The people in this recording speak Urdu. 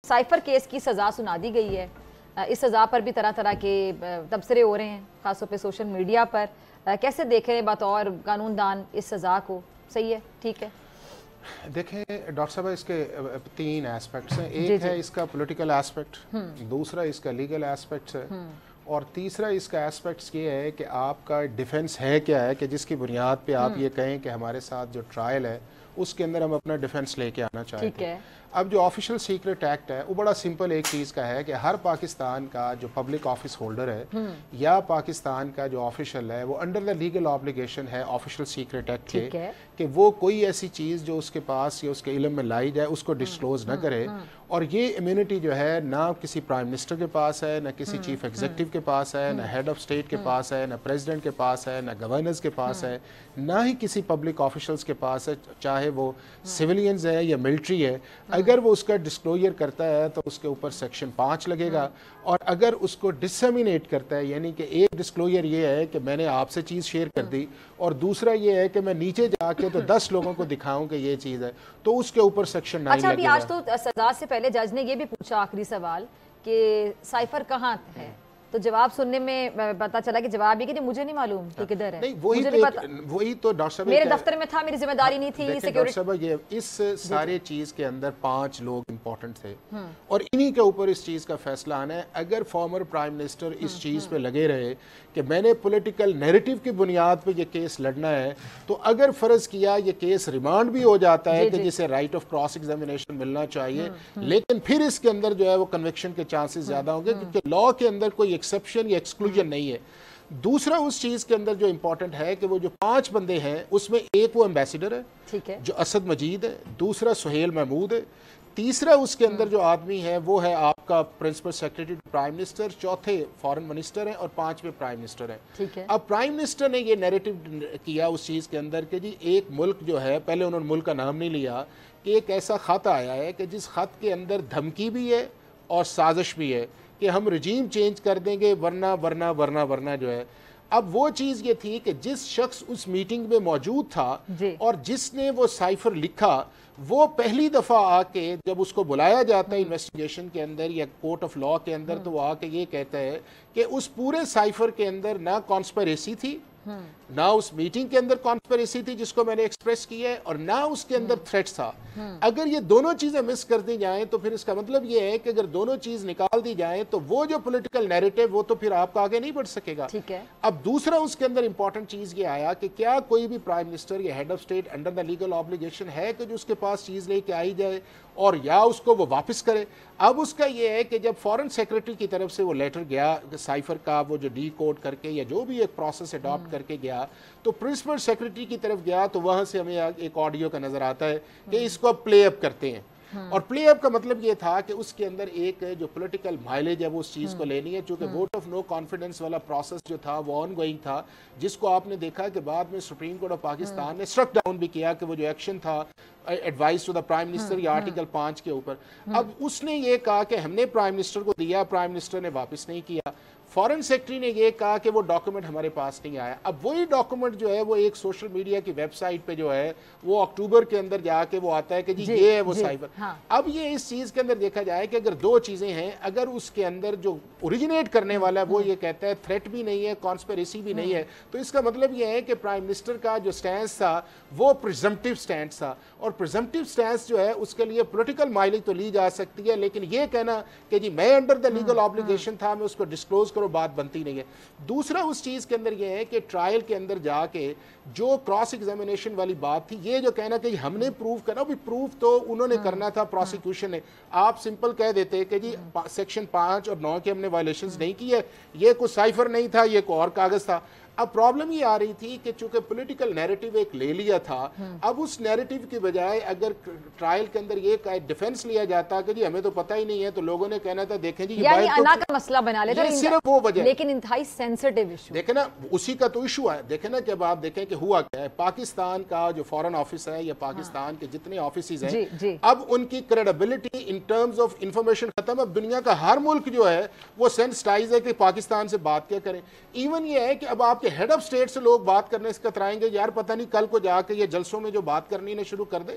سائفر کیس کی سزا سنا دی گئی ہے. اس سزا پر بھی طرح طرح کے تبصرے ہو رہے ہیں, خاص طور پہ سوشل میڈیا پر. کیسے دیکھ رہے ہیں بطور قانون دان اس سزا کو؟ صحیح ہے, ٹھیک ہے؟ دیکھیں ڈاکٹر صاحب, اس کے 3 ایسپیکٹس ہیں. ایک ہے اس کا پولیٹیکل ایسپیکٹ, دوسرا اس کا لیگل ایسپیکٹس ہے, اور تیسرا اس کا ایسپیکٹس یہ ہے کہ آپ کا ڈیفنس ہے کیا ہے, کہ جس کی بنیاد پہ آپ یہ کہیں کہ ہمارے ساتھ جو ٹرائل ہے اس کے اندر ہم اپنا ڈیفنس لے کے آنا چاہتے ہیں. اب جو آفیشل سیکرٹ ایکٹ ہے وہ بڑا سمپل ایک چیز کا ہے کہ ہر پاکستان کا جو پبلک آفس ہولڈر ہے یا پاکستان کا جو آفیشل ہے وہ انڈر دا لیگل آبلیگیشن ہے آفیشل سیکرٹ ایکٹ کے کہ وہ کوئی ایسی چیز جو اس کے پاس یا اس کے علم میں لائی جائے اس کو ڈسکلوز نہ کرے. اور یہ امیونٹی جو ہے نہ کسی پرائم منسٹر کے پاس ہے, نہ کسی چیف ایگزیکٹو کے پاس ہے, نہ ہیڈ آف اسٹیٹ کے پاس ہے, نہ پریزیڈنٹ کے پاس ہے, نہ گورنرز کے پاس ہے, نہ ہی کسی پبلک آفیشلز کے پاس ہے, چاہے وہ سیولینز ہے یا ملٹری ہے. اگر وہ اس کا ڈسکلوجر کرتا ہے تو اس کے اوپر سیکشن 5 لگے گا, اور اگر اس کو ڈسیمینیٹ کرتا ہے, یعنی کہ ایک ڈسکلوجر یہ ہے کہ میں نے آپ سے چیز شیئر کر دی, اور دوسرا یہ ہے کہ میں نیچے جا کے تو 10 لوگوں کو دکھاؤں کہ یہ چیز ہے, تو اس کے اوپر سیکشن 9 لگے گا. اچھا, ابھی آج تو سزا سے پہلے جج نے یہ بھی پوچھا آخری سوال کہ سائفر کہاں ہے, تو جواب سننے میں پتا چلا کہ جواب یہ کہ مجھے نہیں معلوم کہ کدھر ہے. وہی تو ڈاکٹر صاحب میرے دفتر میں تھا, میری ذمہ داری نہیں تھی. ڈاکٹر صاحب یہ اس سارے چیز کے اندر 5 لوگ امپورٹنٹ تھے, اور انہی کے اوپر اس چیز کا فیصلہ آنا ہے. اگر فارمر پرائم منسٹر اس چیز پہ لگے رہے کہ میں نے پولیٹیکل نیریٹو کی بنیاد پہ یہ کیس لڑنا ہے, تو اگر فرض کیا یہ کیس ریمانڈ بھی ہو جاتا ہے کہ جسے رائٹ آف کراس ایگزامینیشن ملنا چاہیے, لیکن پھر اس کے اندر جو ہے وہ کنوکشن کے چانسز زیادہ ہوں گے, کیونکہ لا کے اندر کوئی ایکسیپشن یا ایکسکلوژن نہیں ہے. دوسرا اس چیز کے اندر جو امپورٹنٹ ہے کہ وہ جو 5 بندے ہیں اس میں ایک وہ ایمبیسیڈر ہے جو اسد مجید ہے, دوسرا سہیل محمود ہے, تیسرا اس کے اندر جو آدمی ہے وہ ہے آپ کا پرنسپل سیکرٹری پرائم منسٹر, چوتھے فارن منسٹر ہیں, اور 5ویں پرائم منسٹر ہیں. اب پرائم منسٹر نے یہ نیریٹو کیا اس چیز کے اندر کہ جی ایک ملک جو ہے, پہلے انہوں نے ملک کا نام نہیں لیا, کہ ایک ایسا خط آیا ہے کہ جس خط کے اندر دھمکی بھی ہے اور سازش بھی ہے کہ ہم رجیم چینج کر دیں گے ورنہ جو ہے. اب وہ چیز یہ تھی کہ جس شخص اس میٹنگ میں موجود تھا اور جس نے وہ سائفر لکھا, وہ پہلی دفعہ آ کے جب اس کو بلایا جاتا ہے انویسٹیگیشن کے اندر یا کورٹ آف لا کے اندر, تو وہ آ کے یہ کہتا ہے کہ اس پورے سائفر کے اندر نہ کانسپریسی تھی, نہ اس میٹنگ کے اندر کانسپریسی تھی جس کو میں نے ایکسپریس کیا ہے, اور نہ اس کے اندر تھریٹس تھا. اگر یہ دونوں چیزیں مس کر دی جائیں تو پھر اس کا مطلب یہ ہے کہ اگر دونوں چیز نکال دی جائیں تو وہ جو پولیٹیکل نیریٹو وہ تو پھر آپ کا آگے نہیں بڑھ سکے گا. اب دوسرا اس کے اندر امپورٹنٹ چیز یہ آیا کہ کیا کوئی بھی پرائم منسٹر یا head of state under the legal obligation ہے کہ جو اس کے پاس چیز لے کے آئی جائے اور یا اس کو وہ واپس کرے. اب اس کا یہ ہے کہ جب فارن سیکرٹری کی طرف سے وہ لیٹر گیا سائفر کا, وہ جو ڈی کوڈ کر کے یا جو بھی ایک پروسیس اڈاپٹ کر کے گیا, تو پرنسپل سیکرٹری کی طرف گیا, تو وہاں سے ہمیں ایک آڈیو کا نظر آتا ہے کہ اس کو پلے اپ کرتے ہیں. اور پلے اپ کا مطلب یہ تھا کہ اس کے اندر ایک جو پولیٹیکل مائلیج ہے وہ اس چیز کو لینی ہے, چونکہ ووٹ آف نو کانفیڈنس والا پروسیس جو تھا وہ آن گوئنگ تھا, جس کو آپ نے دیکھا کہ بعد میں سپریم کورٹ آف پاکستان نے اسٹرک ڈاؤن بھی کیا کہ وہ جو ایکشن تھا advise to the prime minister یا آرٹیکل 5 کے اوپر. اب اس نے یہ کہا کہ ہم نے پرائم منسٹر کو دیا, پرائم منسٹر نے واپس نہیں کیا. فارن سیکرٹری نے یہ کہا کہ وہ ڈاکومنٹ ہمارے پاس نہیں آیا. اب وہی ڈاکومنٹ جو ہے وہ ایک سوشل میڈیا کی ویب سائٹ پہ جو ہے وہ اکتوبر کے اندر جا کے وہ آتا ہے کہ جی یہ ہے وہ سائبر. اب یہ اس چیز کے اندر دیکھا جائے کہ اگر 2 چیزیں ہیں, اگر اس کے اندر جو اوریجنیٹ کرنے والا ہے وہ یہ کہتا ہے تھریٹ بھی نہیں ہے, کانسپریسی بھی نہیں ہے, تو اس کا مطلب یہ ہے کہ پرائم منسٹر کا جو سٹینس تھا وہ پریزمپٹیو سٹینس تھا, اور پریزمپٹیو سٹینس جو ہے اس کے لیے پولیٹیکل مائلیج تو لی جا سکتی ہے, لیکن یہ کہنا کہ جی میں انڈر دا لیگل آبلیگیشن تھا, میں اس کو ڈسکلوز کرو, بات بنتی نہیں ہے. دوسرا اس چیز کے اندر یہ ہے کہ ٹرائل کے اندر جا کے جو کراس ایگزامینیشن والی بات تھی, یہ جو کہنا کہ ہم نے پروف کرنا, بھی پروف تو انہوں نے کرنا تھا پروسیکیوشن نے. آپ سمپل کہہ دیتے کہ جی سیکشن 5 اور 9 کے ہم نے وائلیشنز نہیں کی ہے, یہ کوئی سائفر نہیں تھا, یہ کوئی اور کاغذ تھا. اب پرابلم یہ آ رہی تھی کہ چونکہ پولیٹیکل نیریٹو ایک لے لیا تھا, اب اس نیریٹو کی بجائے اگر ٹرائل کے اندر یہ ڈیفنس لیا جاتا کہ جی ہمیں تو پتہ ہی نہیں ہے, تو لوگوں نے کہنا تھا دیکھیں جی یعنی انا کا مسئلہ بنا لیتے ہیں, صرف وہ وجہ, لیکن انتہائی سینسٹیو ایشو. دیکھیں نا اسی کا تو ایشو ہے. دیکھیں نا کہ اب آپ دیکھیں کہ ہوا کیا ہے, پاکستان کا جو فارن آفس ہے یا پاکستان کے جتنے آفیسز ہیں, اب ان کی credibility in terms of information ختم. اب دنیا کا ہر ملک جو ہے وہ سینسٹائز ہے کہ پاکستان سے بات کیا کریں. ایون یہ ہے کہ اب آپ کے ہیڈ آف اسٹیٹ سے لوگ بات کرنے سے کترائیں گے, یار پتہ نہیں کل کو جا کے یہ جلسوں میں جو بات کرنی ہے شروع کر دے.